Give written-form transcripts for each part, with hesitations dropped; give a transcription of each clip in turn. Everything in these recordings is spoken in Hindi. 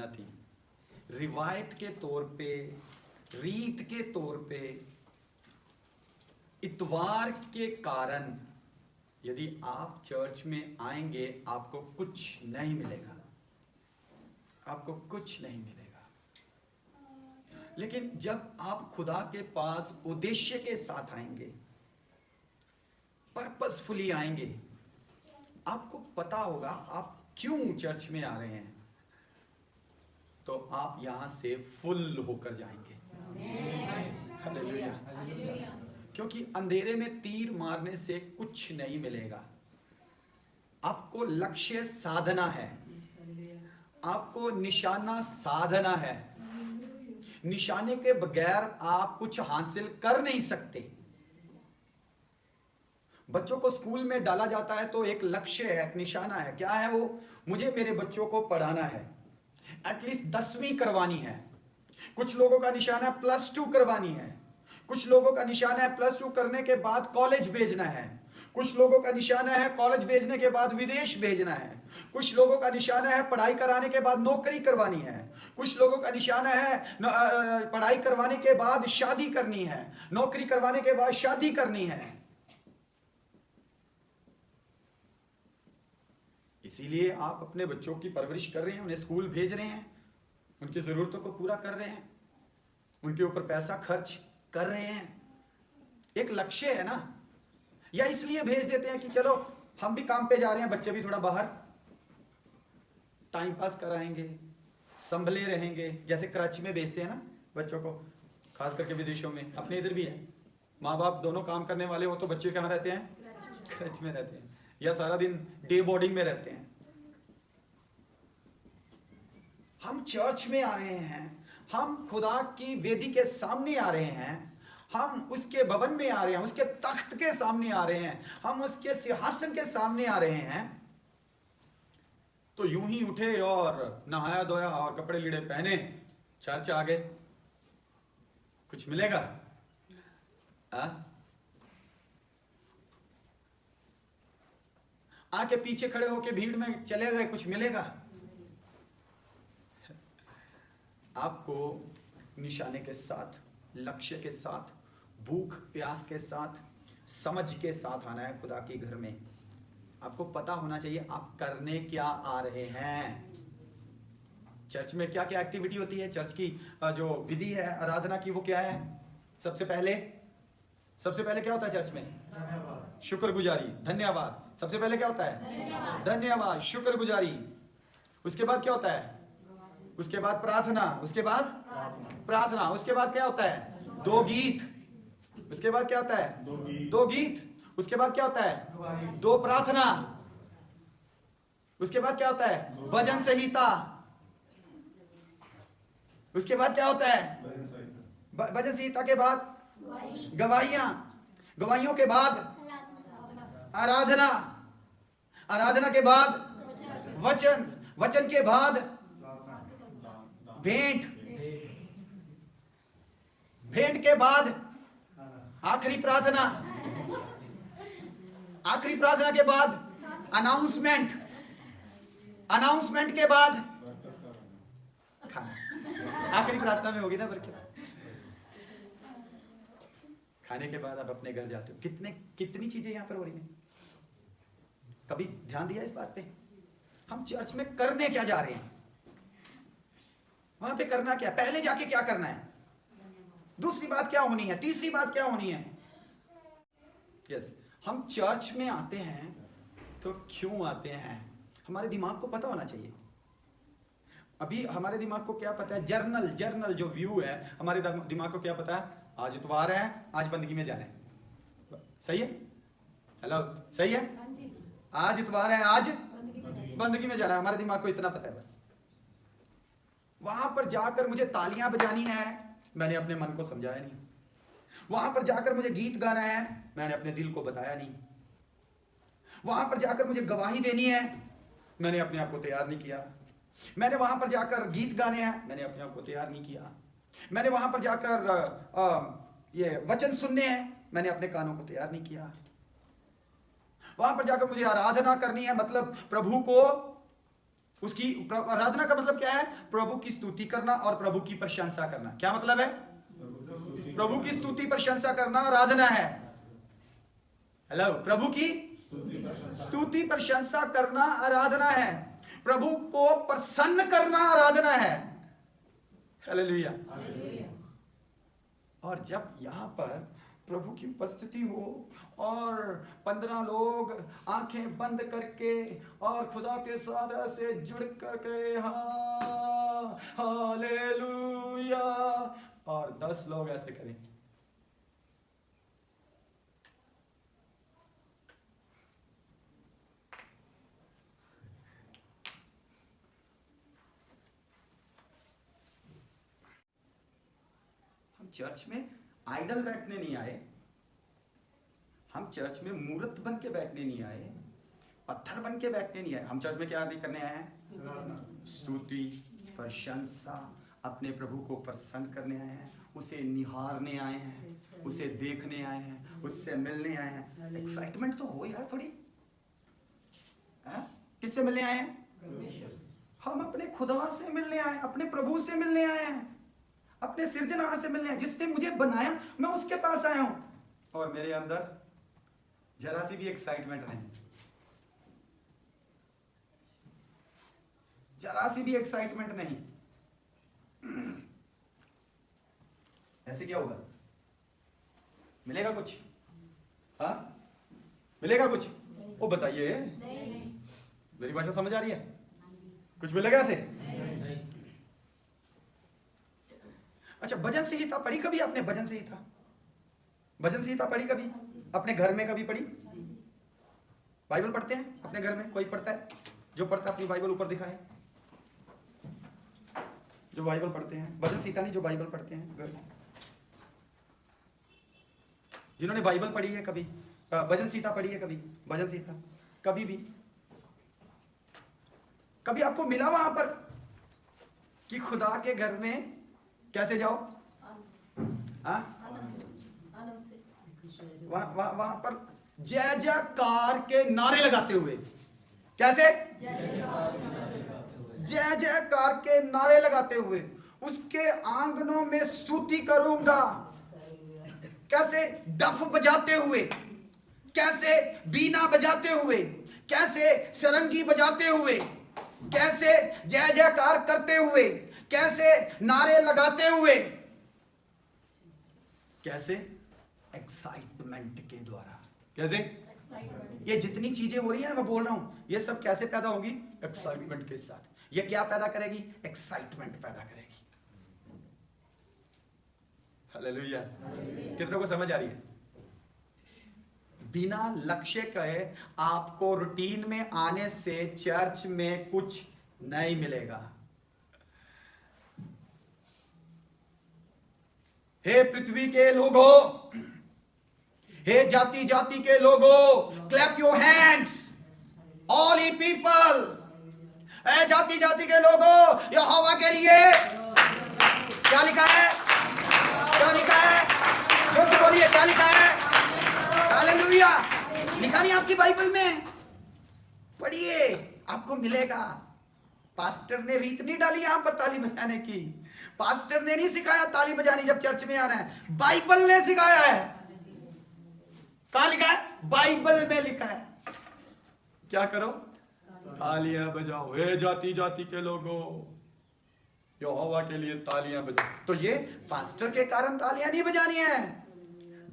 थी। रिवायत के तौर पे, रीत के तौर पे, इतवार के कारण यदि आप चर्च में आएंगे आपको कुछ नहीं मिलेगा, आपको कुछ नहीं मिलेगा। लेकिन जब आप खुदा के पास उद्देश्य के साथ आएंगे, पर्पसफुली आएंगे, आपको पता होगा आप क्यों चर्च में आ रहे हैं, तो आप यहां से फुल होकर जाएंगे। हालेलुया। क्योंकि अंधेरे में तीर मारने से कुछ नहीं मिलेगा। आपको लक्ष्य साधना है, आपको निशाना साधना है। निशाने के बगैर आप कुछ हासिल कर नहीं सकते। बच्चों को स्कूल में डाला जाता है तो एक लक्ष्य है, एक निशाना है। क्या है वो? मुझे मेरे बच्चों को पढ़ाना है, एटलीस्ट 10वीं करवानी है। कुछ लोगों का निशाना +2 करवानी है, कुछ लोगों का निशाना है +2 करने के बाद कॉलेज भेजना है, कुछ लोगों का निशाना है कॉलेज भेजने के बाद विदेश भेजना है, कुछ लोगों का निशाना है पढ़ाई कराने के बाद नौकरी करवानी है, कुछ लोगों का निशाना है पढ़ाई करवाने के बाद शादी करनी है, नौकरी करवाने के बाद शादी करनी है। इसीलिए आप अपने बच्चों की परवरिश कर रहे हैं, उन्हें स्कूल भेज रहे हैं, उनकी जरूरतों को पूरा कर रहे हैं, उनके ऊपर पैसा खर्च कर रहे हैं। एक लक्ष्य है ना। या इसलिए भेज देते हैं कि चलो हम भी काम पे जा रहे हैं, बच्चे भी थोड़ा बाहर टाइम पास कराएंगे, संभले रहेंगे। जैसे कराची में भेजते हैं ना बच्चों को, खास करके विदेशों में, अपने इधर भी है। माँ बाप दोनों काम करने वाले हो तो बच्चे कहाँ रहते हैं? कराची में रहते हैं, या सारा दिन डे बोर्डिंग में रहते हैं। हम चर्च में आ रहे हैं, हम खुदा की वेदी के सामने आ रहे हैं, हम उसके भवन में आ रहे हैं, उसके तख्त के सामने आ रहे हैं, हम उसके सिंहासन के सामने आ रहे हैं। तो यूं ही उठे और नहाया धोया और कपड़े लीड़े पहने चर्च आ गए, कुछ मिलेगा? आके पीछे खड़े होके भीड़ में चले गए, कुछ मिलेगा? आपको निशाने के साथ, लक्ष्य के साथ, भूख प्यास के साथ, समझ के साथ आना है खुदा के घर में। आपको पता होना चाहिए आप करने क्या आ रहे हैं। चर्च में क्या क्या एक्टिविटी होती है, चर्च की जो विधि है आराधना की, वो क्या है? सबसे पहले क्या होता है चर्च में? शुक्रगुजारी, धन्यवाद। सबसे पहले क्या होता है? धन्यवाद, शुक्रगुजारी। उसके बाद क्या होता है? उसके बाद प्रार्थना, उसके बाद प्रार्थना, उसके बाद क्या होता है? 2 गीत। उसके बाद क्या होता है? 2 गीत। उसके बाद क्या होता है? 2 प्रार्थना। उसके बाद क्या होता है? भजन संहिता। उसके बाद क्या होता है? भजन संहिता के बाद गवाहियां, गवाहियों के बाद आराधना, आराधना के बाद वचन, वचन के बाद भेंट, भेंट के बाद आखिरी प्रार्थना, आखिरी प्रार्थना के बाद अनाउंसमेंट, अनाउंसमेंट के बाद खाना। आखिरी प्रार्थना में होगी ना बरकत। खाने के बाद आप अपने घर जाते हो। कितनी चीजें यहां पर हो रही हैं। कभी ध्यान दिया इस बात पे? हम चर्च में करने क्या जा रहे हैं? वहां पे करना क्या? पहले जाके क्या करना है? दूसरी बात क्या होनी है? तीसरी बात क्या होनी है? यस, हम चर्च में आते हैं तो क्यों आते हैं? हमारे दिमाग को पता होना चाहिए। अभी हमारे दिमाग को क्या पता है? जर्नल जो व्यू है, हमारे दिमाग को क्या पता है? आज इतवार है, आज बंदगी में जाना है। सही है? हेलो, सही है? आज इतवार है, आज बंदगी में जाना है। हमारे दिमाग को इतना पता है बस। वहां पर जाकर मुझे तालियां बजानी है, मैंने अपने मन को समझाया नहीं। वहां पर जाकर मुझे गीत गाना है, मैंने अपने दिल को बताया नहीं। वहां पर जाकर मुझे गवाही देनी है, मैंने अपने आप को तैयार नहीं किया। मैंने वहां पर जाकर गीत गाने हैं, मैंने अपने आप को तैयार नहीं किया। मैंने वहां पर जाकर ये वचन सुनने हैं, मैंने अपने कानों को तैयार नहीं किया। वहां पर जाकर मुझे आराधना करनी है, मतलब प्रभु को उसकी आराधना का मतलब क्या है? प्रभु की स्तुति करना और प्रभु की प्रशंसा करना। क्या मतलब है? प्रभु की स्तुति प्रशंसा करना आराधना है। हेलो, प्रभु की स्तुति प्रशंसा करना आराधना है। प्रभु को प्रसन्न करना आराधना है। हालेलुया। और जब यहां पर प्रभु की उपस्थिति हो और 15 लोग आंखें बंद करके और खुदा के साथ ऐसे जुड़ करके हालेलुया, और 10 लोग ऐसे करें, हम चर्च में आइडल बैठने नहीं आए, हम चर्च में मूर्त बन के बैठने नहीं आए, पत्थर बन के बैठने नहीं आए। हम चर्च में क्या नहीं करने आए हैं? स्तुति प्रशंसा, अपने प्रभु को प्रसन्न करने आए हैं, उसे निहारने आए हैं, उसे देखने आए हैं, उससे मिलने आए हैं। एक्साइटमेंट तो हो यार थोड़ी। किससे मिलने आए हैं? हम अपने खुदा से मिलने आए, अपने प्रभु से मिलने आए हैं, अपने सृजनहार से मिलने आए, जिसने मुझे बनाया, मैं उसके पास आया हूं। और मेरे अंदर जरा सी भी एक्साइटमेंट नहीं, जरा सी भी एक्साइटमेंट नहीं। ऐसे क्या होगा? मिलेगा कुछ? हाँ, मिलेगा कुछ? वो बताइए, मेरी भाषा समझ आ रही है? कुछ मिलेगा ऐसे? अच्छा, भजन संहिता पढ़ी कभी आपने? भजन संहिता, भजन संहिता पढ़ी कभी? अपने घर में कभी पढ़ी? बाइबल पढ़ते हैं अपने घर में? कोई पढ़ता है? जो पढ़ता है अपनी बाइबल ऊपर दिखाए। जो बाइबल पढ़ते हैं, भजन संहिता नहीं, जो बाइबल पढ़ते हैं घर, जिन्होंने बाइबल पढ़ी है कभी, भजन संहिता पढ़ी है कभी? भजन संहिता कभी भी, कभी आपको मिला वहां पर कि खुदा के घर में कैसे जाओ? वहां पर जय जयकार के नारे लगाते हुए। कैसे? जय जयकार के नारे लगाते हुए उसके आंगनों में स्तुति करूंगा। कैसे? डफ बजाते हुए, कैसे बीना बजाते हुए, कैसे सरंगी बजाते हुए, कैसे जय जयकार करते हुए, कैसे नारे लगाते हुए, कैसे? एक्साइटमेंट के द्वारा। कैसे? ये जितनी चीजें हो रही है मैं बोल रहा हूं, ये सब कैसे पैदा होगी? एक्साइटमेंट के साथ। ये क्या पैदा करेगी? एक्साइटमेंट पैदा करेगी। हालेलुया। कितनों को समझ आ रही है? बिना लक्ष्य के आपको रूटीन में आने से चर्च में कुछ नहीं मिलेगा। हे पृथ्वी के लोगों, हे जाति जाति के लोगों, clap your hands all ye people. हे जाति जाति के लोगों, यहोवा के लिए क्या लिखा है? क्या लिखा है? जोर से बोलिए, क्या लिखा है? हालेलुया। लिखा नहीं आपकी बाइबल में? पढ़िए, आपको मिलेगा। पास्टर ने रीत नहीं डाली यहां पर ताली बजाने की। पास्टर ने नहीं सिखाया ताली बजानी जब चर्च में आना है, बाइबल ने सिखाया है। कहां लिखा है? बाइबल में लिखा है। क्या करो? तालियां बजाओ, हे जाति जाति के लोगों, यहोवा के लिए तालियां बजाओ। तो ये पास्टर के कारण तालियां नहीं बजानी है,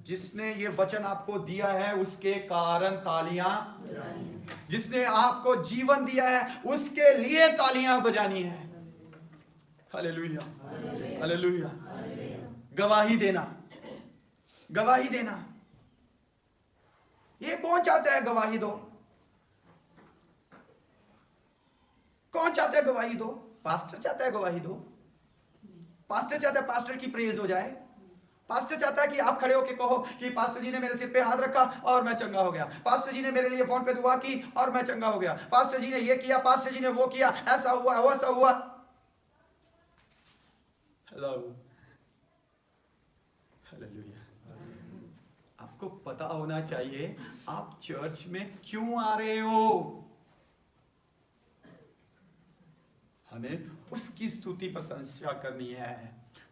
जिसने ये वचन आपको दिया है उसके कारण तालियां, जिसने आपको जीवन दिया है उसके लिए तालियां बजानी है। Hallelujah, hallelujah. गवाही देना, गवाही देना। ये कौन चाहता है गवाही दो? कौन चाहता है गवाही दो? पास्टर चाहता है गवाही दो। पास्टर चाहता है पास्टर की प्रेज हो जाए। पास्टर चाहता है कि आप खड़े होकर कहो कि पास्टर जी ने मेरे सिर पे हाथ रखा और मैं चंगा हो गया, पास्टर जी ने मेरे लिए फोन पे दुआ की और मैं चंगा हो गया, पास्टर जी ने ये किया, पास्टर जी ने वो किया, ऐसा हुआ वैसा हुआ। Hello, hallelujah. आपको पता होना चाहिए आप चर्च में क्यों आ रहे हो। हमें उसकी स्तुति प्रशंसा करनी है,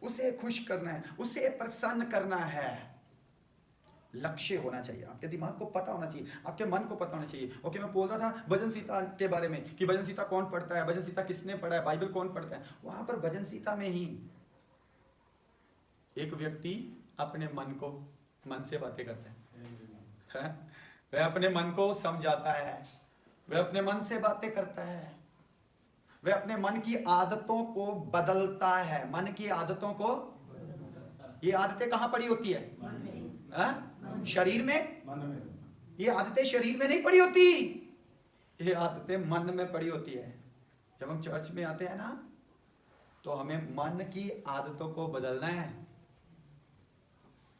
उसे खुश करना है, उसे प्रसन्न करना है। लक्ष्य होना चाहिए, आपके दिमाग को पता होना चाहिए, आपके मन को पता होना चाहिए। ओके, मैं बोल रहा था भजन संहिता के बारे में कि भजन संहिता कौन पढ़ता है, भजन संहिता किसने पढ़ा है, बाइबल कौन पढ़ता है। वहां पर भजन संहिता में ही एक व्यक्ति अपने मन से बातें करता है, वह अपने मन को समझाता है, वह अपने मन से बातें करता है, वह अपने मन की आदतों को बदलता है। मन की आदतों को, ये आदतें कहां पड़ी होती है? शरीर में। ये आदतें शरीर में नहीं पड़ी होती, ये आदतें मन में पड़ी होती है। जब हम चर्च में आते हैं ना, तो हमें मन की आदतों को बदलना है।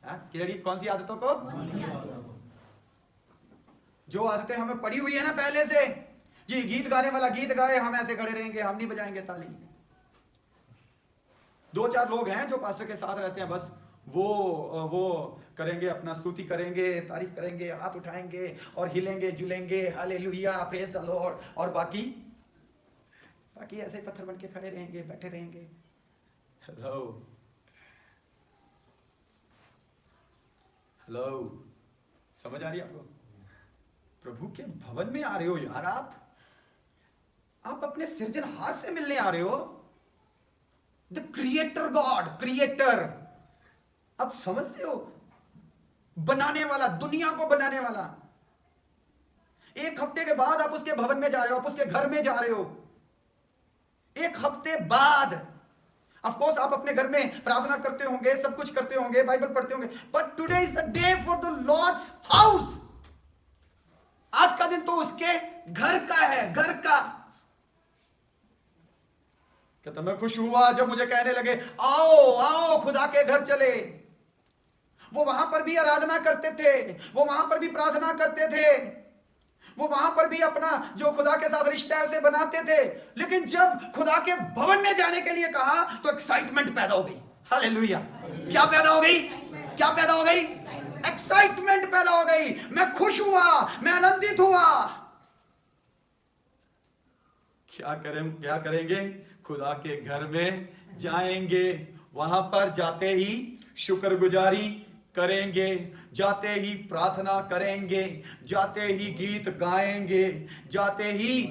कौन सी आदतों को? जो आदतें हमें पड़ी हुई है ना पहले से, ये गीत गाने वाला गीत गाए, हम ऐसे खड़े रहेंगे, हम नहीं बजाएंगे ताली। 2-4 लोग हैं जो पास्टर के साथ रहते हैं, बस वो करेंगे, अपना स्तुति करेंगे, तारीफ करेंगे, हाथ उठाएंगे और हिलेंगे जुलेंगे, हालेलुया, प्रेज द लॉर्ड, और बाकी ऐसे पत्थर बन के खड़े रहेंगे, बैठे रहेंगे। हेलो, समझ आ रही है आपको? प्रभु के भवन में आ रहे हो यार, आप अपने सृजनहार से मिलने आ रहे हो, द क्रिएटर गॉड, क्रिएटर। आप समझते हो? बनाने वाला, दुनिया को बनाने वाला। 1 हफ्ते के बाद आप उसके भवन में जा रहे हो, आप उसके घर में जा रहे हो। 1 हफ्ते बाद ऑफ कोर्स आप अपने घर में प्रार्थना करते होंगे, सब कुछ करते होंगे, बाइबल पढ़ते होंगे, but today is the day for the Lord's house. आज का दिन तो उसके घर का है, घर का। कहता मैं खुश हुआ जब मुझे कहने लगे आओ आओ खुदा के घर चले। वो वहां पर भी आराधना करते थे, वो वहां पर भी प्रार्थना करते थे, वो वहां पर भी अपना जो खुदा के साथ रिश्ता है उसे बनाते थे। लेकिन जब खुदा के भवन में जाने के लिए कहा तो एक्साइटमेंट पैदा हो गई। हालेलुया। क्या पैदा हो गई? क्या पैदा हो गई? एक्साइटमेंट पैदा हो गई। मैं खुश हुआ, मैं आनंदित हुआ। क्या करेंगे? खुदा के घर में जाएंगे, वहां पर जाते ही शुक्रगुजारी करेंगे, जाते ही प्रार्थना करेंगे, जाते ही गीत गाएंगे, जाते ही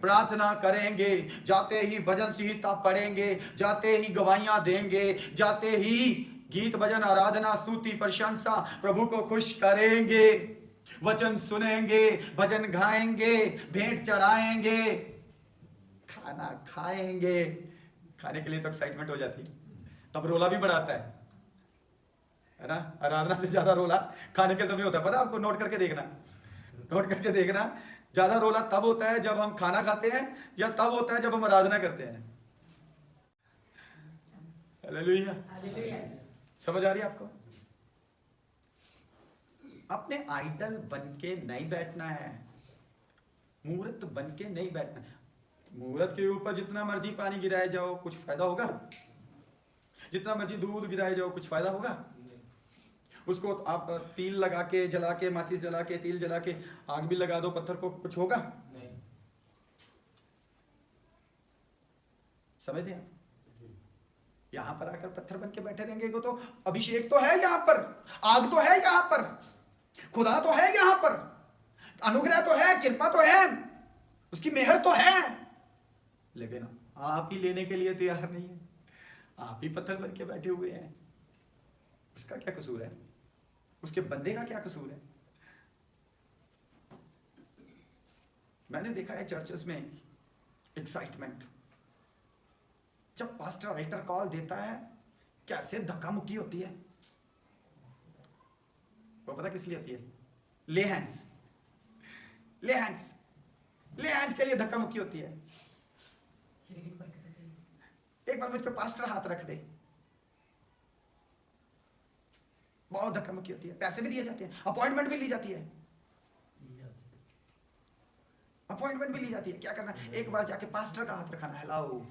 प्रार्थना करेंगे, जाते ही भजन संहिता पढ़ेंगे, जाते ही गवाहियां देंगे, जाते ही गीत भजन आराधना स्तुति प्रशंसा प्रभु को खुश करेंगे, वचन सुनेंगे, भजन गाएंगे, भेंट चढ़ाएंगे, खाना खाएंगे। खाने के लिए तो एक्साइटमेंट हो जाती है, तब रोला भी बढ़ाता है ना? आराधना से ज्यादा रोला खाने के समय होता है, पता आपको? नोट करके देखना, ज्यादा रोला तब होता है जब हम खाना खाते हैं, या तब होता है जब हम आराधना करते हैं। हालेलुया। समझ आ रही है आपको? अपने आइडल बन के नहीं बैठना है, मूर्त बन के नहीं बैठना है। मूर्त के ऊपर जितना मर्जी पानी गिराए जाओ कुछ फायदा होगा? जितना मर्जी दूध गिराए जाओ कुछ फायदा होगा? उसको आप तिल लगा के, जला के, माचिस जला के, तिल जला के आग भी लगा दो पत्थर को, कुछ होगा? नहीं। समझे? यहां पर आकर पत्थर बन के बैठे रहेंगे को तो अभिषेक तो है यहां पर, आग तो है यहां पर, खुदा तो है यहां पर, अनुग्रह तो है, कृपा तो है, उसकी मेहर तो है, लेकिन आप ही लेने के लिए तैयार नहीं है। आप ही पत्थर बन के बैठे हुए हैं। उसका क्या कसूर है? उसके बंदे का क्या कसूर है? मैंने देखा है चर्चेस में एक्साइटमेंट, जब पास्टर राइटर कॉल देता है कैसे धक्का मुक्की होती है। वो पता किस लिए होती है? ले हैंड्स के लिए धक्का मुक्की होती है। एक बार मुझ पे पास्टर हाथ रख दे, बहुत धक्का मुक्की होती है। पैसे भी दिए जाते हैं, अपॉइंटमेंट भी ली जाती है, क्या करना? एक बार जाके पास्टर का हाथ रखाना। हेलो,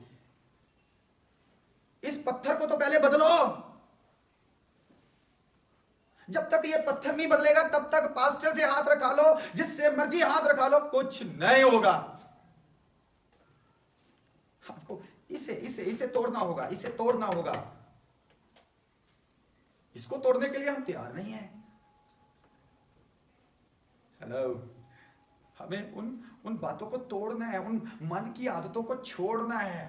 इस पत्थर को तो पहले बदलो। जब तक ये पत्थर नहीं बदलेगा तब तक पास्टर से हाथ रखा लो, जिससे मर्जी हाथ रखा लो, कुछ नहीं होगा। इसे इसे इसे तोड़ना होगा, इसे तोड़ना होगा। इसको तोड़ने के लिए हम तैयार नहीं है। हेलो, हमें उन बातों को तोड़ना है, उन मन की आदतों को छोड़ना है।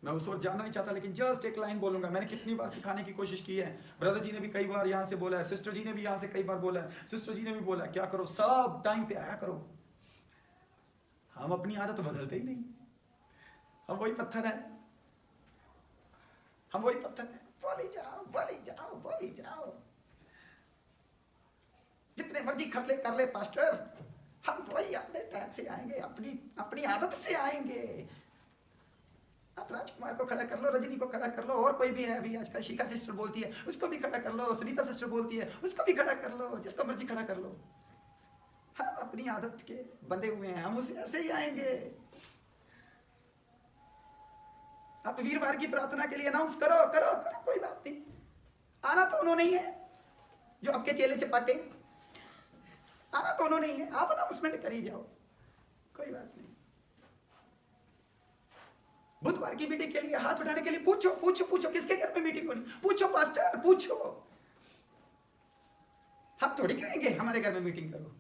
मैं उस ओर जाना नहीं चाहता, लेकिन जस्ट एक लाइन बोलूंगा। मैंने कितनी बार सिखाने की कोशिश की है, ब्रदर जी ने भी कई बार यहां से बोला है, सिस्टर जी ने भी यहां से कई बार बोला है, सिस्टर जी ने भी बोला है, क्या करो, सब टाइम पे आया करो। हम अपनी आदत बदलते ही नहीं, हम वही पत्थर है, हम वही पत्थर है। बोली जाओ, बोली जाओ, बोली जाओ, जितने मर्जी खटले कर ले पास्टर, हम वही अपने टाइम से आएंगे, अपनी आदत से आएंगे। आप राजकुमार को खड़ा कर लो, रजनी को खड़ा कर लो, और कोई भी है अभी आजकल, शिखा सिस्टर बोलती है, उसको भी खड़ा कर लो, सुनीता सिस्टर बोलती है, उसको भी खड़ा कर लो, जिसको मर्जी खड़ा कर लो। हम अपनी आदत के बंधे हुए हैं, हम उसे ऐसे ही आएंगे। आप वीरवार की प्रार्थना के लिए अनाउंस करो करो करो, कोई बात नहीं। आना तो उन्होंने ही है जो आपके चेले चपाटे, आना तो उन्होंने ही है, आप अनाउंसमेंट कर ही जाओ, कोई बात नहीं। बुधवार की मीटिंग के लिए हाथ उठाने के लिए पूछो पूछो पूछो, किसके घर में मीटिंग होनी, पूछो पास्टर, पूछो। हम थोड़ी कहेंगे हमारे घर में मीटिंग करो,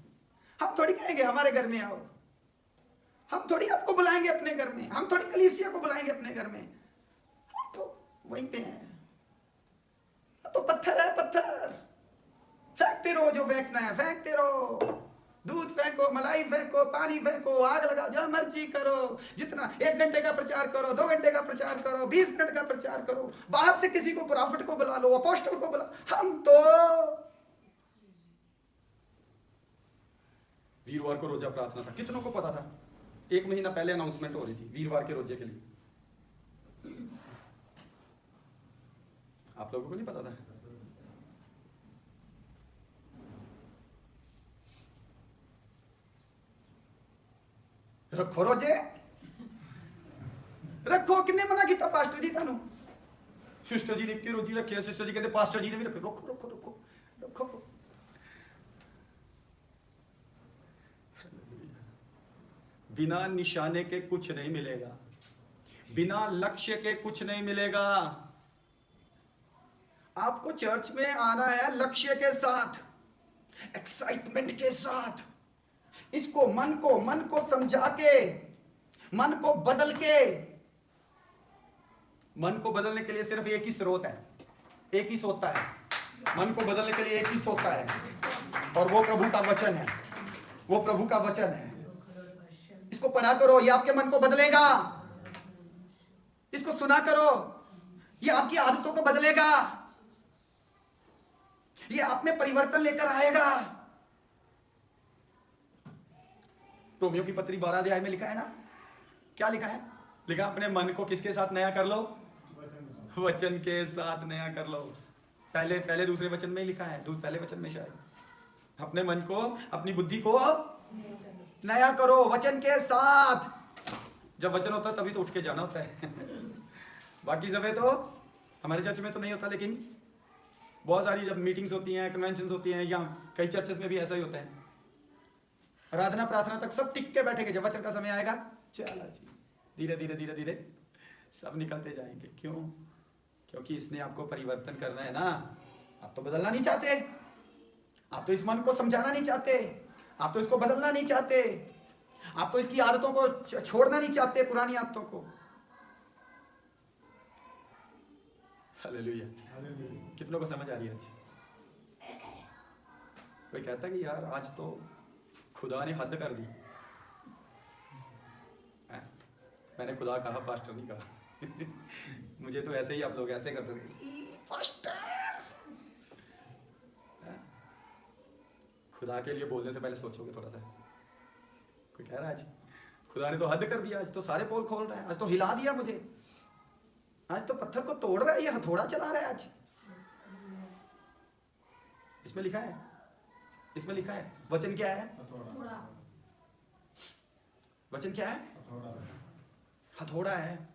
हम थोड़ी कहेंगे हमारे घर में आओ, हम थोड़ी आपको बुलाएंगे अपने घर में, हम थोड़ी कलीसिया को बुलाएंगे अपने घर में। हम तो वहीं पे हैं, तो पत्थर है, पत्थर फेंकते रहो, जो फेंकना है फेंकते रहो। दूध फेंको, मलाई फेंको, पानी फेंको, आग लगाओ, जो मर्जी करो, जितना 1 घंटे का प्रचार करो, 2 घंटे का प्रचार करो, 20 मिनट का प्रचार करो, बाहर से किसी को प्रॉफिट को बुला लो, अपोस्टल को बुला। हम तो वीरवार को रोजा प्रार्थना था, कितनों को पता था? 1 महीना पहले अनाउंसमेंट हो रही थी वीरवार के रोजे के लिए, आप लोगों को नहीं पता था? रखो रोजे, रखो। किन्ने मना किया पास्टर जी थानू? सिस्टर जी ने की रोजी रखी है, सिस्टर जी कहते पास्टर जी ने भी रखो। रखो रखो रखो रखो। बिना निशाने के कुछ नहीं मिलेगा, बिना लक्ष्य के कुछ नहीं मिलेगा। आपको चर्च में आना है लक्ष्य के साथ, एक्साइटमेंट के साथ। इसको मन को समझा के, मन को बदल के। मन को बदलने के लिए सिर्फ एक ही स्रोत है, एक ही सोता है। मन को बदलने के लिए एक ही सोता है, और वो प्रभु का वचन है, वो प्रभु का वचन है। इसको पढ़ा करो, ये आपके मन को बदलेगा। इसको सुना करो, ये आपकी आदतों को बदलेगा, ये आप में परिवर्तन लेकर आएगा। रोमियो की पत्री 12 अध्याय में लिखा है ना, क्या लिखा है? लिखा अपने मन को किसके साथ नया कर लो? वचन के साथ नया कर लो। पहले दूसरे वचन में ही लिखा है, पहले वचन में शायद। अपने मन को, अपनी बुद्धि को नया करो वचन के साथ। जब वचन होता है तभी तो उठ के जाना होता है। बाकी समय तो हमारे चर्च में तो नहीं होता, लेकिन बहुत सारी जब मीटिंग्स होती हैं, कन्वेंशंस होती हैं, या कई चर्चेस में भी ऐसा ही होता है। आराधना प्रार्थना तक सब टिक के बैठेंगे, जब वचन का समय आएगा चला जी, धीरे धीरे धीरे धीरे सब निकलते जाएंगे। क्यों? क्योंकि इसने आपको परिवर्तन करना है ना। आप तो बदलना नहीं चाहते, आप तो इस मन को समझाना नहीं चाहते, आप तो इसको बदलना नहीं चाहते, आप तो इसकी आदतों को छोड़ना नहीं चाहते, पुरानी आदतों को। हालेलुया। कितनों को समझ आ रही है आज? कोई कहता है कि यार आज तो खुदा ने हद कर दी। मैंने खुदा कहा, पास्टर नहीं कहा। मुझे तो ऐसे ही आप लोग ऐसे करते थे, पास्टर। खुदा के लिए बोलने से पहले सोचोगे थोड़ा सा। कोई कह रहा है आज खुदा ने तो हद कर दिया, आज तो सारे पोल खोल रहे हैं, आज तो हिला दिया मुझे, आज तो पत्थर को तोड़ रहा है, ये हथौड़ा चला रहा है आज। इसमें लिखा है, इसमें लिखा है वचन क्या है? वचन क्या है? हथौड़ा है,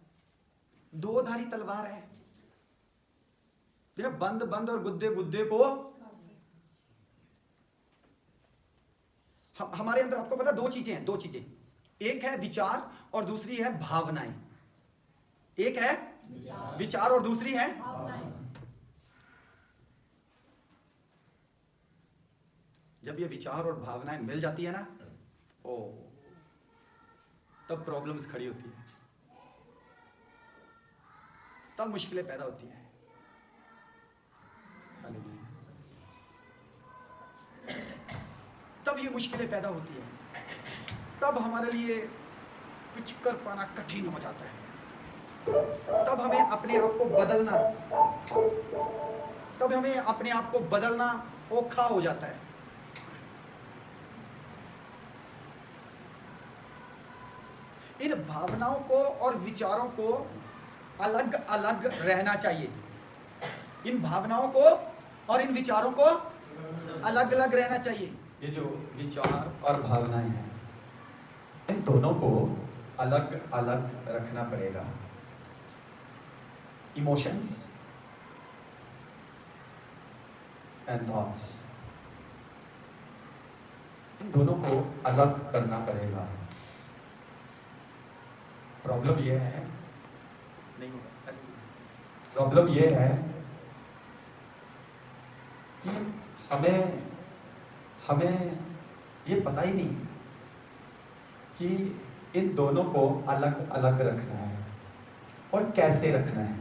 2 धारी तलवार है। बंद बंद और गुद्दे गुद्दे को। हमारे अंदर आपको पता 2 चीजें हैं, 2 चीजें। एक है विचार और दूसरी है भावनाएं। एक है विचार और दूसरी है जब ये विचार और भावनाएं मिल जाती है ना, ओ तब प्रॉब्लम्स खड़ी होती है, तब मुश्किलें पैदा होती है। तब ये मुश्किलें पैदा होती है, तब हमारे लिए कुछ कर पाना कठिन हो जाता है। तब हमें अपने आप को बदलना, तब हमें अपने आप को बदलना औखा हो जाता है। इन भावनाओं को और विचारों को अलग अलग रहना चाहिए। इन भावनाओं को और इन विचारों को अलग अलग रहना चाहिए। ये जो विचार और भावनाएं हैं, इन दोनों को अलग अलग रखना पड़ेगा। इमोशंस एंड थॉट्स, इन दोनों को अलग करना पड़ेगा। प्रॉब्लम यह है, नहीं होगा, प्रॉब्लम यह है कि हमें ये पता ही नहीं कि इन दोनों को अलग अलग रखना है और कैसे रखना है।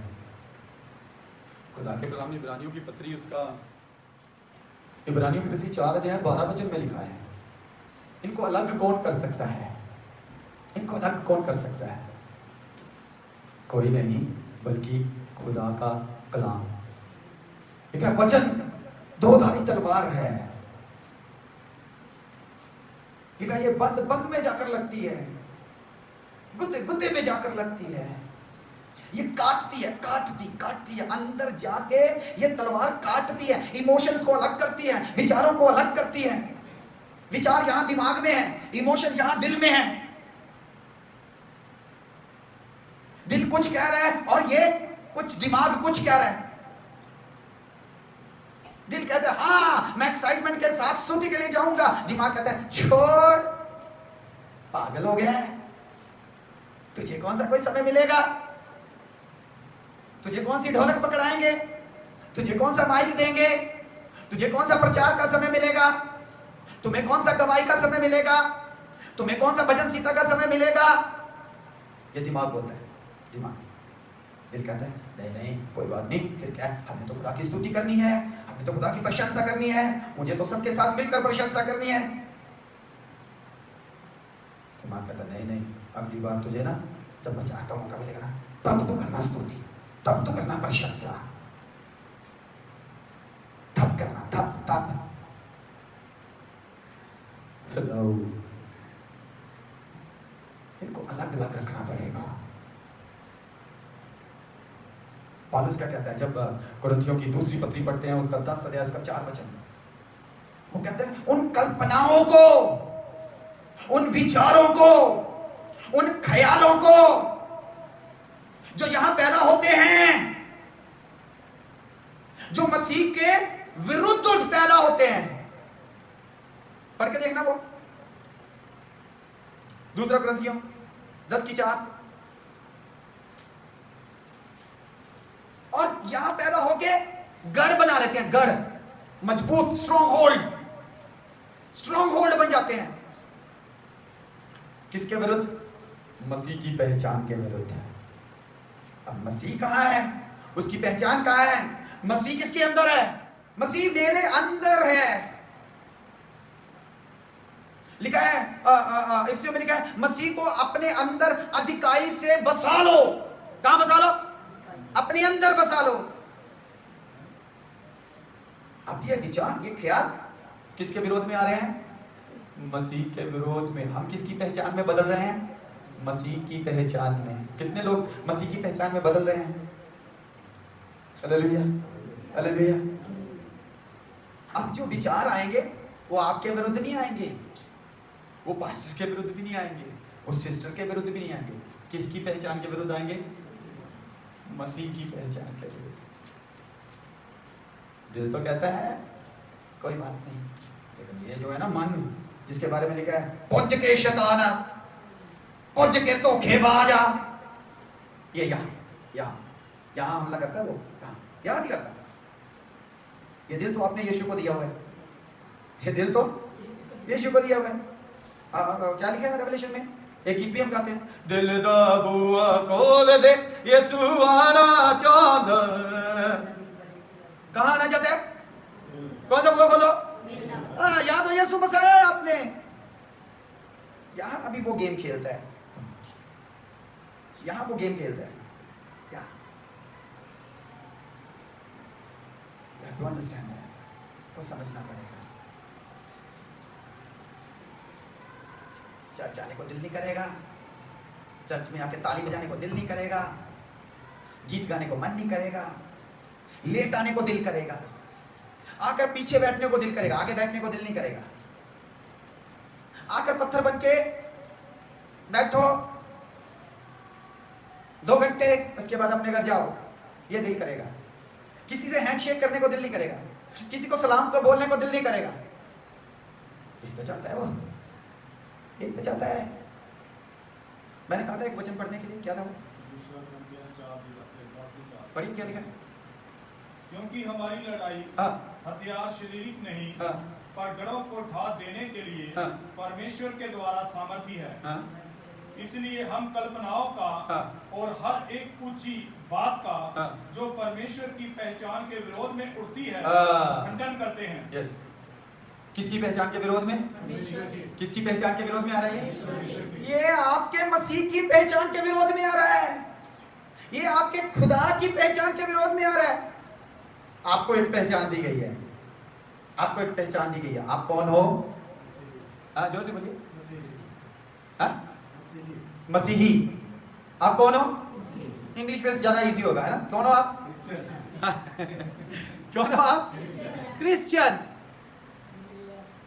खुदा के कलाम इब्रानियों की पत्री, उसका इब्रानियों की पत्री 4 अध्याय 12 वचन में लिखा है, इनको अलग कौन कर सकता है? इनको अलग कौन कर सकता है? कोई नहीं बल्कि खुदा का कलाम। ठीक है, वचन दो-धारी तलवार है। लिखा ये बंद बंद में जाकर लगती है, गुद्दे गुद्दे में जाकर लगती है, ये काटती है अंदर जाके, ये तलवार काटती है, इमोशंस को अलग करती है, विचारों को अलग करती है। विचार यहां दिमाग में है, इमोशन यहां दिल में है। दिल कुछ कह रहा है और ये कुछ दिमाग कुछ कह रहा है। दिल कहता है हाँ मैं एक्साइटमेंट के साथ स्तुति के लिए जाऊंगा, दिमाग कहता है छोड़, पागल हो गया है, तुझे कौन सा कोई समय मिलेगा, तुझे कौन सी ढोलक पकड़ाएंगे, तुझे कौन सा माइक देंगे, तुझे कौन सा प्रचार का समय मिलेगा, तुम्हें कौन सा गवाही का समय मिलेगा, तुम्हें कौन सा भजन सीता का समय मिलेगा। ये दिमाग बोलता है, दिमाग। दिल कहता है नहीं नहीं कोई बात नहीं, फिर क्या है, हमें तो खुदा की स्तुति करनी है, हमें तो खुदा की प्रशंसा करनी है, मुझे तो सबके साथ मिलकर प्रशंसा करनी है। दिमाग कहता नहीं नहीं, अगली बार तुझे ना जब प्रचार का मौका मिलेगा ना, तब तो करना स्तुति, तब तो करना प्रशंसा, तब करना, तब। हेलो, इनको अलग अलग रखना पड़ेगा। पौलुस क्या कहता है जब कुरिन्थियों की दूसरी पत्री पढ़ते हैं, उसका 10 अध्याय उसका 4 वचन, वो कहते हैं उन कल्पनाओं को, उन विचारों को, उन ख्यालों को जो यहां पैदा होते हैं, जो मसीह के विरुद्ध पैदा होते हैं, पढ़ के देखना वो 2 कुरिन्थियों 10:4, और यहां पैदा होके गढ़ बना लेते हैं, गढ़, मजबूत स्ट्रॉन्ग होल्ड बन जाते हैं। किसके विरुद्ध? मसीह की पहचान के विरुद्ध है। अब मसीह कहां है, उसकी पहचान कहां है? मसीह किसके अंदर है? मसीह मेरे अंदर है। लिखा है इफिसियों में लिखा है मसीह को अपने अंदर अधिकाई से बसा लो। कहां बसा लो? अपने अंदर बसा लो। अब ये विचार, ये ख्याल किसके विरोध में आ रहे हैं? मसीह के विरोध में। हम किसकी पहचान में बदल रहे हैं? मसीह की पहचान में। कितने लोग मसीह की पहचान में बदल रहे हैं? Hallelujah, hallelujah. अब जो विचार आएंगे वो आपके विरुद्ध नहीं आएंगे, वो पास्टर के विरुद्ध भी नहीं आएंगे, वो सिस्टर के विरुद्ध भी नहीं आएंगे। किसकी पहचान के विरुद्ध आएंगे? मसीह की पहचान के विरुद्ध। दिल तो कहता है कोई बात नहीं, लेकिन ये जो है ना मन, जिसके बारे में लिखा है पुंज के शैतान, कुछ के धोखेबाज आ, ये यहां हमला करता है, वो यहां नहीं करता। ये दिल तो आपने यीशु को दिया हुआ है, ये दिल तो यीशु को दिया हुआ है। क्या लिखा है रेवलेशन में? एक गीत भी हम गाते हैं, दिल दा बुआ खोल दे यीशु आना चाहता। कहां आना चाहते हैं? कौन सा बुआ खोलो? यहाँ तो यीशु बसाया है आपने। यहां अभी वो गेम खेलता है, यहां वो गेम खेलता है। टू अंडरस्टैंड दैट, को समझना पड़ेगा। चर्च आने को दिल नहीं करेगा, चर्च में आके ताली बजाने को दिल नहीं करेगा, गीत गाने को मन नहीं करेगा, लेट आने को दिल करेगा, आकर पीछे बैठने को दिल करेगा, आगे बैठने को दिल नहीं करेगा। आकर पत्थर बन के बैठो 2 घंटे, उसके बाद अपने घर जाओ, ये दिल करेगा। किसी से हैंडशेक करने को दिल नहीं करेगा, किसी को सलाम तो बोलने को दिल नहीं करेगा। यही तो चाहता है वो, यही तो चाहता है। मैंने कहा था एक वचन पढ़ने के लिए, क्या था वो? पढ़ी, क्या लिखा? क्योंकि हमारी लड़ाई हथियार शारीरिक नहीं पर गढ़ों को ढा देने के लिए परमेश्वर के द्वारा सामर्थी है। इसलिए हम कल्पनाओं का और हर एक ऊंची बात का जो परमेश्वर की पहचान के विरोध में उठती है खंडन करते हैं। यस, किसकी पहचान के विरोध में? किसकी पहचान के विरोध में आ रहा है? ये आपके मसीह की पहचान के विरोध में आ रहा है, ये आपके खुदा की पहचान के विरोध में आ रहा है। आपको एक पहचान दी गई है, आपको एक पहचान दी गई है। आप कौन हो? जोर से बोलिए। मसीही। आप कौन हो? इंग्लिश में ज्यादा इजी होगा, है ना? कौन हो आप? कौन हो आप? क्रिश्चियन।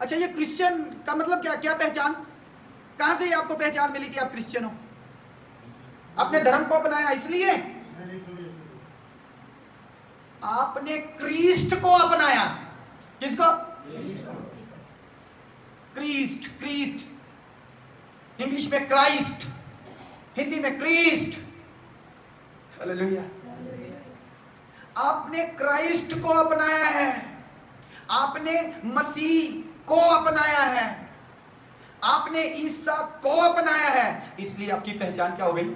अच्छा, ये क्रिश्चियन का मतलब क्या? क्या पहचान? कहां से ये आपको पहचान मिली कि आप क्रिश्चियन हो? अपने धर्म को अपनाया इसलिए? आपने क्रिस्ट को अपनाया। किसको? क्रिस्ट। क्रिस्ट इंग्लिश में क्राइस्ट, हिंदी में क्रिस्ट। हालेलुया। आपने क्राइस्ट को अपनाया है, आपने मसीह को अपनाया है, आपने ईसा को अपनाया है। इसलिए आपकी पहचान क्या हो गई?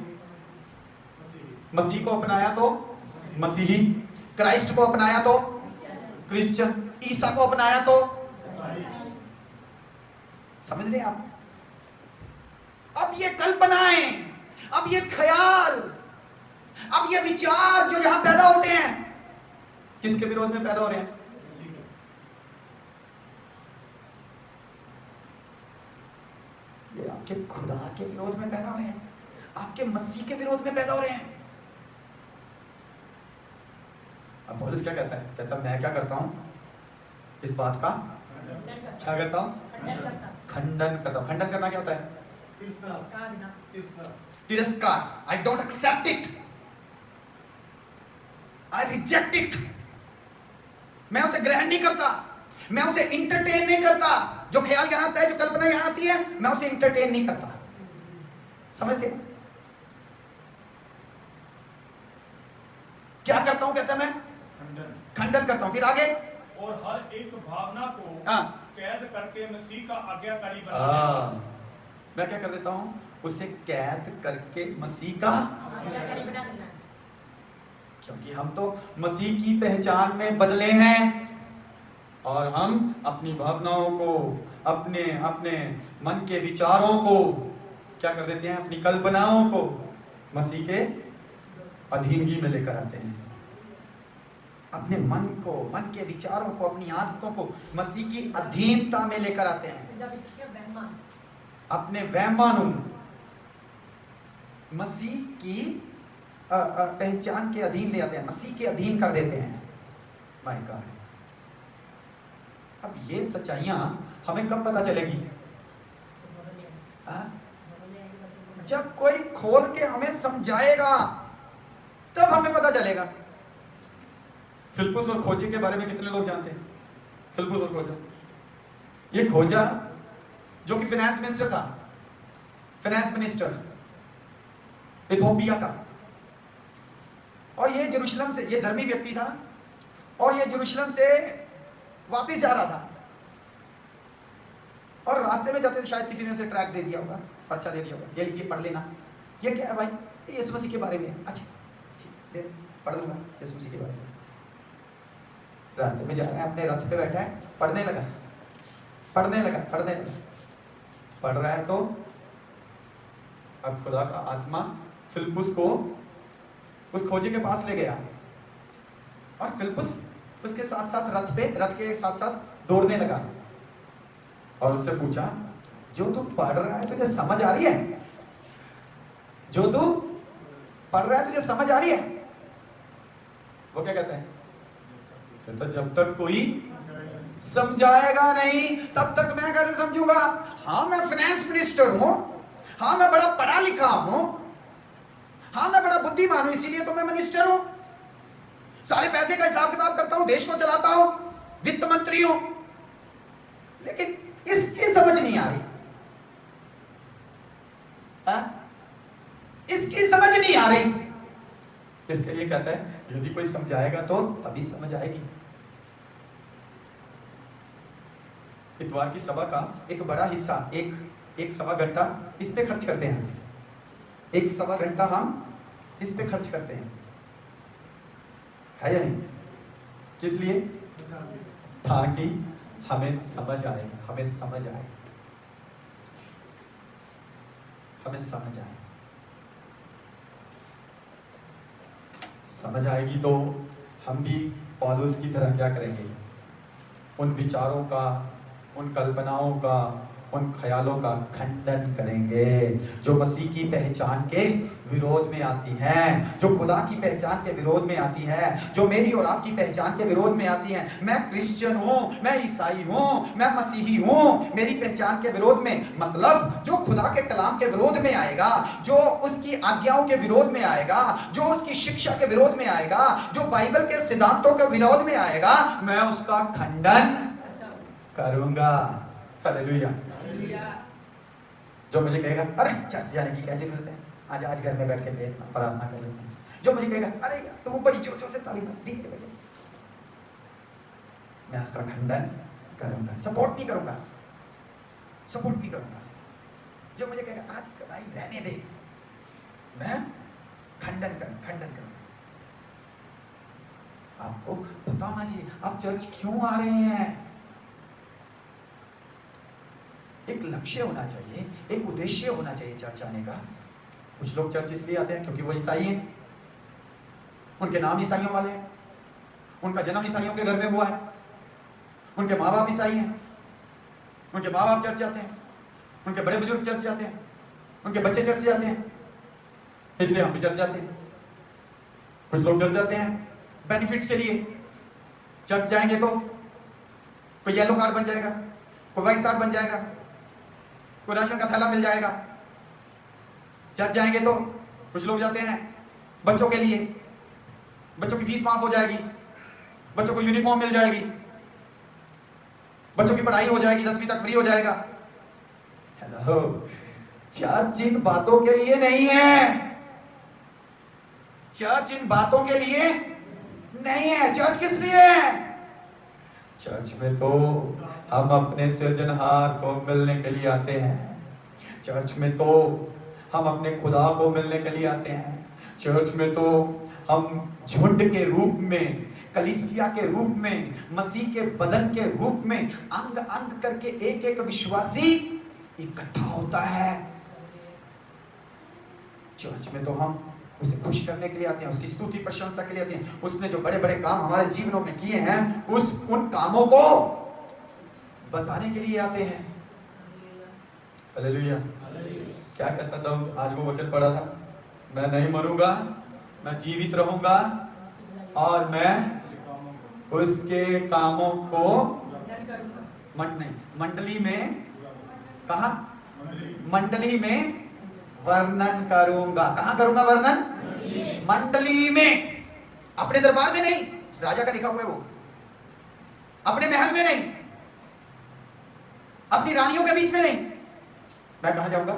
मसीह को अपनाया तो मसीही, क्राइस्ट को अपनाया तो क्रिश्चियन, ईसा को अपनाया तो। समझ रहे आप? अब ये कल्पनाएं, अब ये ख्याल, अब ये विचार जो यहां पैदा होते हैं, किसके विरोध में पैदा हो रहे हैं? ये आपके खुदा के विरोध में पैदा हो रहे हैं, आपके मसीह के विरोध में पैदा हो रहे हैं। अब पौलुस क्या कहता है? कहता मैं क्या करता हूं? इस बात का क्या करता हूं? खंडन करता हूं। खंडन करना क्या होता है? तिरस्कार। I don't accept it, I reject it. मैं उसे ग्रहण नहीं करता, मैं उसे इंटरटेन नहीं करता। जो ख्याल यहां आता है, जो कल्पना यहां आती है, मैं उसे इंटरटेन नहीं करता। समझते? क्या करता हूं? कहता मैं खंडन करता हूं। फिर आगे, और हर एक भावना को कैद करके मसीह का आज्ञाकारी बना। मैं क्या कर देता हूं? उसे कैद करके मसीह का आज्ञाकारी बना देना। क्योंकि हम तो मसीह की पहचान में बदले हैं और हम अपनी भावनाओं को, अपने अपने मन के विचारों को क्या कर देते हैं? अपनी कल्पनाओं को मसीह के अधीनगी में लेकर आते हैं। अपने मन को, मन के विचारों को, अपनी आदतों को मसीह की अधीनता में लेकर आते हैं। अपने वहमानों, मसीह की पहचान के अधीन ले आते हैं, मसीह के अधीन कर देते हैं। My God. अब ये सच्चाइयां हमें कब पता चलेगी? जब कोई खोल के हमें समझाएगा, तब हमें पता चलेगा। फिलिप्पुस और खोजे के बारे में कितने लोग जानते हैं? फिलिप्पुस और खोजा, ये खोजा जो कि फाइनेंस मिनिस्टर था, फाइनेंस मिनिस्टर, इथोपिया का। और ये जेरूशलेम से, ये धर्मी व्यक्ति था और ये जेरूशलेम से वापस जा रहा था और रास्ते में जाते शायद किसी ने उसे ट्रैक दे दिया होगा, पर्चा दे दिया होगा, ये लीजिए पढ़ लेना। ये क्या है भाई? ये यीशु मसीह के बारे में। अच्छा ठीक, दे पढ़ लूंगा यीशु मसीह के बारे में। रास्ते में जा रहा है, अपने रथ पे बैठा है, पढ़ने लगा। पढ़ रहा है तो अब खुदा का आत्मा फिलिप्पुस को उस खोजी के पास ले गया और फिलिप्पुस उसके साथ साथ रथ के साथ साथ दौड़ने लगा और उससे पूछा, जो तू पढ़ रहा है तुझे समझ आ रही है? जो तू पढ़ रहा है तुझे समझ आ रही है? वो क्या कहते हैं? तो जब तक कोई समझाएगा नहीं तब तक मैं कैसे समझूंगा? हाँ मैं फाइनेंस मिनिस्टर हूं, हाँ मैं बड़ा पढ़ा लिखा हूं, हाँ मैं बड़ा बुद्धिमान हूं, इसीलिए तो मैं मिनिस्टर हूं, सारे पैसे का हिसाब किताब करता हूं, देश को चलाता हूं, वित्त मंत्री हूं, लेकिन इसकी समझ नहीं आ रही। इसकी समझ नहीं आ रही। इसके लिए कहता है यदि कोई समझाएगा तो तभी समझ आएगी। इतवार की सभा का एक बड़ा हिस्सा, एक सवा घंटा इस पे खर्च करते हैं। एक सवा घंटा हम इस पे खर्च करते हैं, है या नहीं? किस लिए? ताकि हमें समझ आए, हमें समझ आए, हमें समझ आए। समझ आएगी तो हम भी पौलुस की तरह क्या करेंगे? उन विचारों का, उन कल्पनाओं का, उन ख्यालों का खंडन करेंगे जो मसीह की पहचान के विरोध में आती हैं, जो खुदा की पहचान के विरोध में आती है, जो मेरी और आपकी पहचान के विरोध में आती हैं। मैं क्रिश्चियन हूं, मैं ईसाई हूं, मैं मसीही हूं, मेरी पहचान के विरोध में, मतलब जो खुदा के कलाम के विरोध में आएगा, जो उसकी आज्ञाओं के विरोध में आएगा, जो उसकी शिक्षा के विरोध में आएगा, जो बाइबल के सिद्धांतों के विरोध में आएगा, मैं उसका खंडन करूंगा। हालेलुया। जो मुझे कहेगा अरे चर्च जाने की क्या जरूरत है, आज घर में बैठ के प्रार्थना कर लेते हैं। जो मुझे कहेगा अरे तो वो बड़ी जोर जोर से ताली दीजिए बजे, मैं उसका खंडन करूंगा, सपोर्ट नहीं करूंगा। जो मुझे कहेगा आज कमाई रहने दे, मैं खंडन करूंगा। आपको पता होना चाहिए आप चर्च क्यों आ रहे हैं। एक लक्ष्य होना चाहिए, एक उद्देश्य होना चाहिए चर्च आने का। कुछ लोग चर्च इसलिए आते हैं क्योंकि वो ईसाई हैं, उनके नाम ईसाइयों वाले हैं, उनका जन्म ईसाइयों के घर में हुआ है, उनके माँ बाप ईसाई हैं, उनके माँ बाप चर्च जाते हैं, उनके बड़े बुजुर्ग चर्च जाते हैं, उनके बच्चे चर्च जाते हैं, इसलिए हम भी चर्च जाते हैं। कुछ लोग चर्च जाते हैं बेनिफिट्स के लिए। चर्च जाएंगे तो कोई येलो कार्ड बन जाएगा, कोई व्हाइट कार्ड बन जाएगा, कोई राशन का थैला मिल जाएगा। चर्च जाएंगे तो कुछ लोग जाते हैं बच्चों के लिए, बच्चों की फीस माफ हो जाएगी, बच्चों को यूनिफॉर्म मिल जाएगी, बच्चों की पढ़ाई हो जाएगी, 10वीं तक फ्री हो जाएगा। हेलो, चर्च इन बातों के लिए नहीं है। चर्च इन बातों के लिए नहीं है। चर्च किस लिए है? चर्च में तो हम अपने सृजनहार को मिलने के लिए आते हैं। चर्च में तो हम अपने खुदा को मिलने के लिए आते हैं। चर्च में तो हम झुंड के रूप में, कलीसिया के रूप में, मसीह के बदन के रूप में अंग अंग करके एक एक विश्वासी इकट्ठा होता है। चर्च में तो हम उसे खुश करने के लिए आते हैं, उसकी स्तुति प्रशंसा के लिए आते हैं। उसने जो बड़े बड़े काम हमारे जीवनों में किए हैं, उन कामों को बताने के लिए आते हैं। हालेलुया। क्या कहता दाऊद? आज वो वचन पढ़ा था, मैं नहीं मरूंगा, मैं जीवित रहूंगा और मैं उसके कामों को मंडली में, कहा? मंडली में वर्णन करूंगा। कहां करूंगा वर्णन? मंडली में। अपने दरबार में नहीं, राजा का लिखा हुआ है वो, अपने महल में नहीं, अपनी रानियों के बीच में नहीं। मैं कहां जाऊंगा?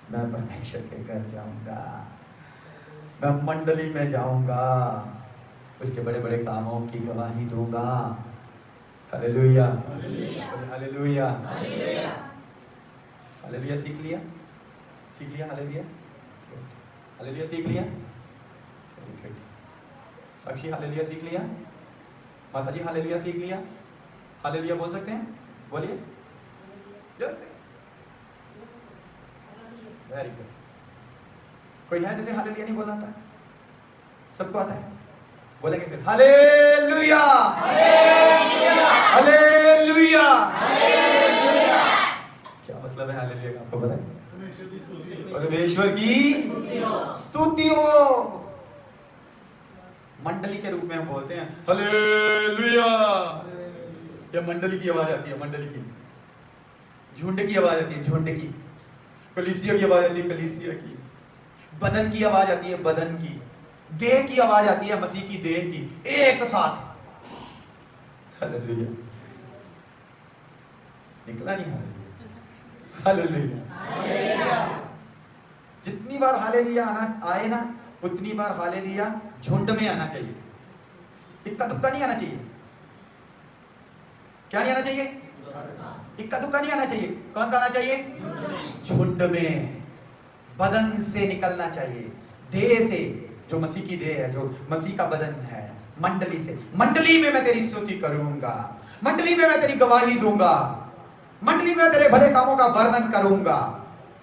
मैं परमेश्वर के घर जाऊंगा, मैं मंडली में जाऊंगा, उसके बड़े बड़े कामों की गवाही दूंगा। Hallelujah, hallelujah, hallelujah. सीख लिया, सीख लिया। हालेलुया, हालेलुया सीख लिया। साक्षी हालेलुया सीख लिया। माता जी हालेलुया सीख लिया। हालेलुया बोल सकते हैं? बोलिए जोर से। Very good. कोई है जैसे हालेलुया नहीं बोलना आता? सबको आता है? बोलेंगे फिर हालेलुया, हालेलुया। क्या मतलब है हालेलुया का? आपको पता है? परमेश्वर की स्तुति हो। मंडली के रूप में हम बोलते हैं हालेलुया। या मंडली की आवाज आती है, मंडली की। झुंड की आवाज आती है, झुंड की। कलीसिया की आवाज आती है, कलीसिया की। बदन की आवाज आती है, बदन की। देह की आवाज आती है, मसीह की देह की, एक साथ। हालेलुया। निकला नहीं हालेलुया, हालेलुया। जितनी बार हालेलुया आना आए ना, उतनी बार हालेलुया झुंड में आना चाहिए, इक्का दुक्का नहीं आना चाहिए। क्या नहीं आना चाहिए? इक्का दुक्का नहीं आना चाहिए। कौन सा आना चाहिए? झुंड में, बदन से निकलना चाहिए, देह से, जो मसीह की देह है, जो मसीह का बदन है, मंडली से। मंडली में मैं तेरी स्तुति करूंगा, मंडली में मैं तेरी गवाही दूंगा, मंडली में तेरे भले कामों का वर्णन करूंगा।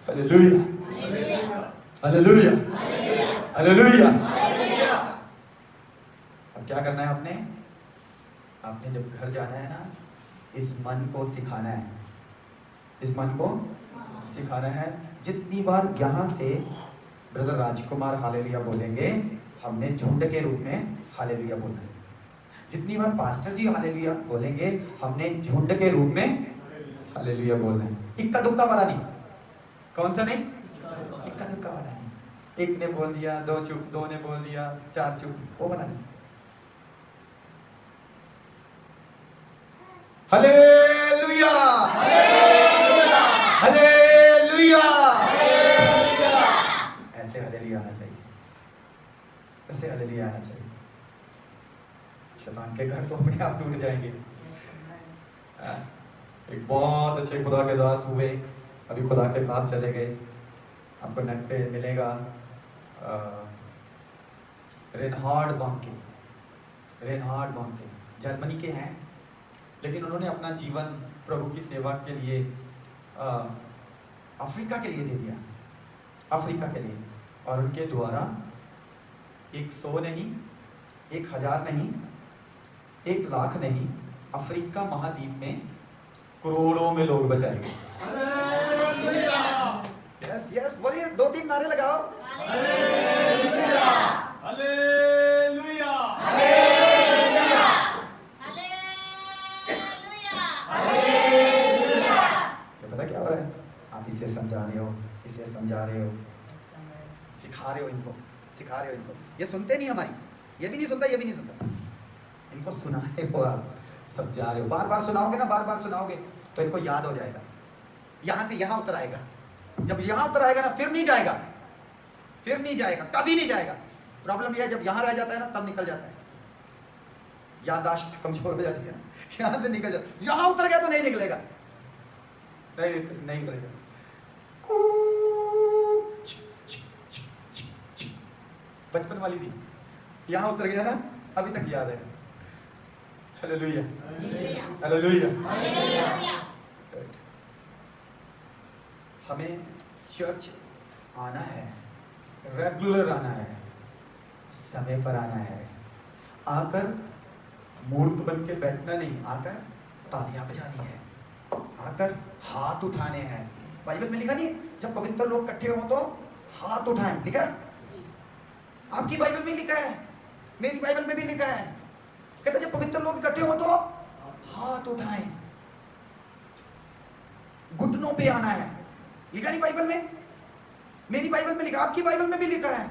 Hallelujah, hallelujah, hallelujah. अब क्या करना है आपने? आपने जब घर जाना है ना, इस मन को सिखाना है, इस मन को सिखाना है। जितनी बार यहां से ब्रदर राजकुमार हालेलुया बोलेंगे, हमने झुंड के रूप में हालेलुया बोलना है। जितनी बार पास्टर जी हालेलुया बोलेंगे, हमने झुंड के रूप में हालेलुया बोलना है। इक्का दुक्का वाला नहीं। कौन सा नहीं? इक्का दुक्का वाला नहीं। एक ने बोल दिया, दो चुप, दो ने बोल दिया, चार चुप, वो वाला नहीं। Hallelujah, hallelujah. ऐसे हालेलुया आना चाहिए, ऐसे हालेलुया आना चाहिए। शैतान के घर तो अपने आप टूट जाएंगे। एक बहुत अच्छे खुदा के दास हुए, अभी खुदा के पास चले गए। आपको नेट पे मिलेगा, रेनहार्ड बॉन्के, रेनहार्ड बॉन्के जर्मनी के हैं, लेकिन उन्होंने अपना जीवन प्रभु की सेवा के लिए अफ्रीका के लिए दे दिया, अफ्रीका के लिए। और उनके द्वारा 100 नहीं, 1000 नहीं, 1 लाख नहीं, अफ्रीका महाद्वीप में करोड़ों में लोग बचाए गए। यस यस बोलिए, 2-3 नारे लगाओ। Hallelujah, hallelujah, hallelujah, hallelujah. ये पता क्या हो रहा है? आप इसे समझा रहे हो, इसे समझा रहे हो, सिखा रहे हो इनको, सिखा रहे हो इनको। ये सुनते नहीं हमारी, ये भी नहीं सुनता, ये भी नहीं सुनता। इनको सुना रहे हो आप, समझा रहे हो। बार बार सुनाओगे ना, बार बार सुनाओगे तो इनको याद हो जाएगा। यहां से यहां उतर आएगा। जब यहां उतर आएगा ना, फिर नहीं जाएगा, फिर नहीं जाएगा, कभी नहीं जाएगा। प्रॉब्लम यह है, जब यहां रह जाता है ना, तब निकल जाता है। याददाश्त कमजोर हो जाती है ना, यहां से निकल जाता है। यहां उतर गया तो नहीं निकलेगा, नहीं नहीं निकलेगा। बचपन वाली थी, यहां उतर गया ना, अभी तक याद है। Hallelujah, hallelujah. हमें चर्च आना है, रेगुलर आना है, समय पर आना है। आकर मूर्त बन के बैठना नहीं, आकर तालियां बजानी है, आकर हाथ उठाने हैं। बाइबल में लिखा नहीं है, जब पवित्र लोग इकट्ठे हो तो हाथ उठाएं, लिखा? आपकी बाइबल में लिखा है, मेरी बाइबल में भी लिखा है। कहता जब पवित्र लोग इकट्ठे हो तो हाथ उठाएं, घुटनों पे आना है। लिखा नहीं बाइबल में? मेरी बाइबल में लिखा, आपकी बाइबल में भी लिखा है।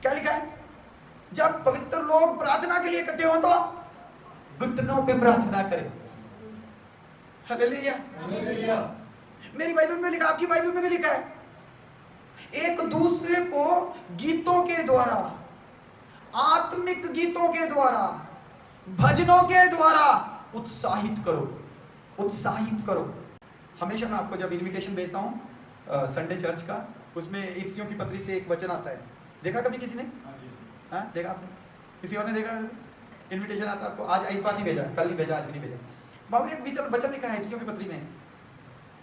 क्या लिखा है? जब पवित्र लोग प्रार्थना के लिए इकट्ठे हो तो घुटनों पे प्रार्थना करें। Hallelujah, hallelujah. मेरी बाइबल में लिखा, आपकी बाइबल में भी लिखा है। एक दूसरे को गीतों के द्वारा, आत्मिक गीतों के द्वारा, भजनों के द्वारा उत्साहित करो, उत्साहित करो। हमेशा मैं आपको जब इनविटेशन भेजता हूं संडे चर्च का, उसमें इफिसियों की पत्री से एक वचन आता है, देखा कभी किसी ने? हाँ, देखा आपने? किसी और ने देखा? इनविटेशन आता है आपको, आज इस बार नहीं भेजा, कल नहीं भेजा, आज भी नहीं भेजा। बाबू एक वचन लिखा है इफिसियों की पत्री में,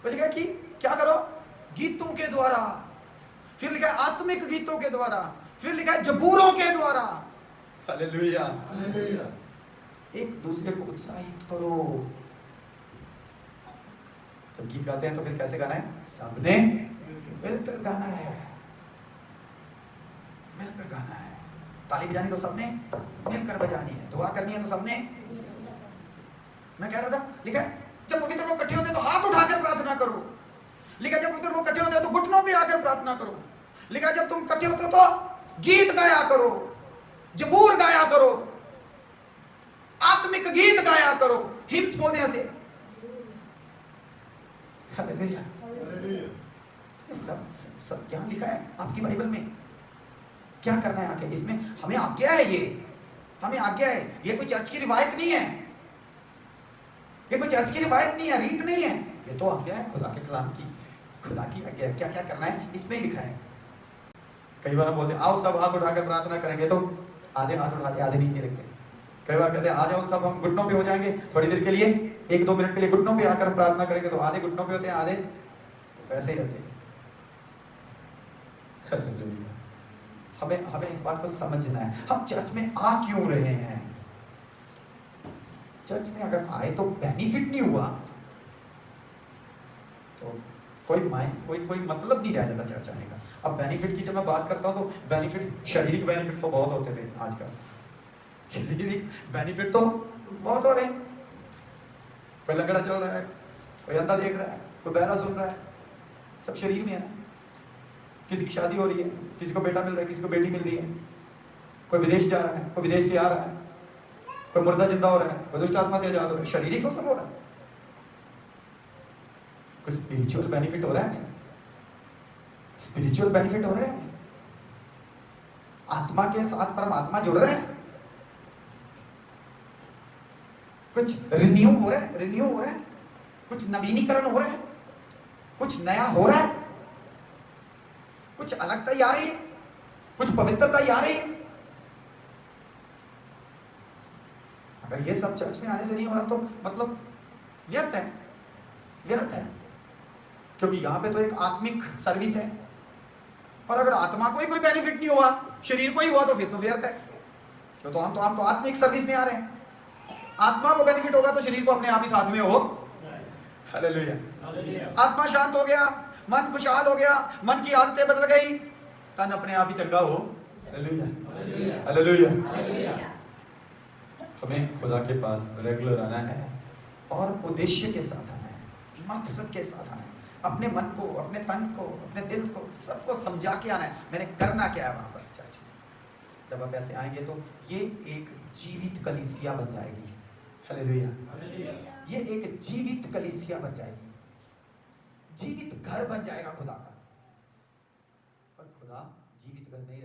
वो लिखा है कि क्या करो? गीतों के द्वारा, फिर लिखा है आत्मिक गीतों के द्वारा, फिर लिखा है जबूरों के द्वारा। Hallelujah, hallelujah. एक दूसरे को उत्साहित करो। जब गीत गाते हैं तो फिर कैसे गाना है? सबने मिलकर गाना है, मिलकर गाना है। ताली बजानी तो सबने मिलकर बजानी है, दुआ करनी है तो सबने। मैं कह रहा था, लिखा है जब पवित्र लोग इकट्ठे होते हैं तो हाथ उठाकर प्रार्थना करो। लिखा है जब पवित्र लोग इकट्ठे होते हैं तो घुटनों पे आकर प्रार्थना करो। लिखा है जब तुम इकट्ठे होते हो तो गीत गाया करो, जबूर गाया करो, आत्मिक गीत गाया करो, हिम्स बोलने से। Hallelujah, hallelujah. सब क्या लिखा है आपकी बाइबल में? क्या करना है आगे? इसमें हमें आज्ञा है, ये हमें आज्ञा है। ये कोई चर्च की रिवायत नहीं है, ये कोई चर्च की रिवायत नहीं है, रीत नहीं है, ये तो आज्ञा है खुदा के कलाम की, खुदा की आज्ञा है। क्या क्या करना है इसमें लिखा है। कई बार हम बोलते हैं आओ सब हाथ उठाकर प्रार्थना करेंगे, तो आधे हाथ उठाते आधे नीचे रखते। कई बार कहते हैं आ जाओ सब हम घुटनों पे हो जाएंगे थोड़ी देर के लिए, 1-2 मिनट के लिए घुटनों पे आकर प्रार्थना करेंगे, तो आधे घुटनों पे होते हैं, आधे वैसे ही रहते हैं। हमें इस बात को समझना है, हम चर्च में आ क्यों रहे हैं। चर्च में अगर आए तो बेनिफिट नहीं हुआ तो कोई मतलब नहीं रह जाता चर्च आने का। अब बेनिफिट की जब मैं बात करता हूं तो बेनिफिट, शारीरिक बेनिफिट तो बहुत होते थे आजकल, शारीरिक बेनिफिट तो बहुत हो रहे हैं। कोई लंगड़ा चल रहा है, कोई अंधा देख रहा है, कोई बहरा सुन रहा है, सब शरीर में है ना। किसी की शादी हो रही है, किसी को बेटा मिल रहा है, किसी को बेटी मिल रही है, कोई विदेश जा रहा है, कोई विदेश से आ रहा है, कोई मुर्दा जिंदा हो रहा है, कोई दुष्ट आत्मा से आजाद हो रहा है। शारीरिक तो सब हो रहा है, कुछ स्पिरिचुअल बेनिफिट हो रहा है, स्पिरिचुअल बेनिफिट हो रहा है, आत्मा के साथ परमात्मा जुड़ रहे हैं, कुछ रिन्यू हो रहा है, कुछ नवीनीकरण हो रहा है, कुछ नया हो रहा है, कुछ अलग तैयारी है, कुछ पवित्र तैयारी है। अगर ये सब चर्च में आने से नहीं हो रहा तो मतलब व्यर्थ है, व्यर्थ है। क्योंकि यहाँ पे तो एक आत्मिक सर्विस है, और अगर आत्मा को ही कोई बेनिफिट नहीं हुआ, शरीर को ही हुआ, तो फिर तो व्यर्थ है। तो हम तो आत्मिक सर्विस में आ रहे हैं। आत्मा को बेनिफिट होगा तो शरीर को अपने आप ही साथ में हो। हालेलुया। आत्मा शांत हो गया, मन खुशहाल हो गया, मन की आदतें बदल गई, तन अपने आप ही चंगा हो। Hallelujah, hallelujah. हमें खुदा के पास रेगुलर आना है और उद्देश्य के साथ आना है, मकसद के साथ आना है। अपने मन को, अपने तन को, अपने दिल को, सबको समझा के आना है मैंने करना क्या है वहां पर चर्च में। जब आप ऐसे आएंगे तो ये एक जीवित कलीसिया बन जाएगी। हालेलुया, ये एक जीवित कलीसिया बन जाएगी, जीवित घर बन जाएगा खुदा का। और खुदा जीवित घर नहीं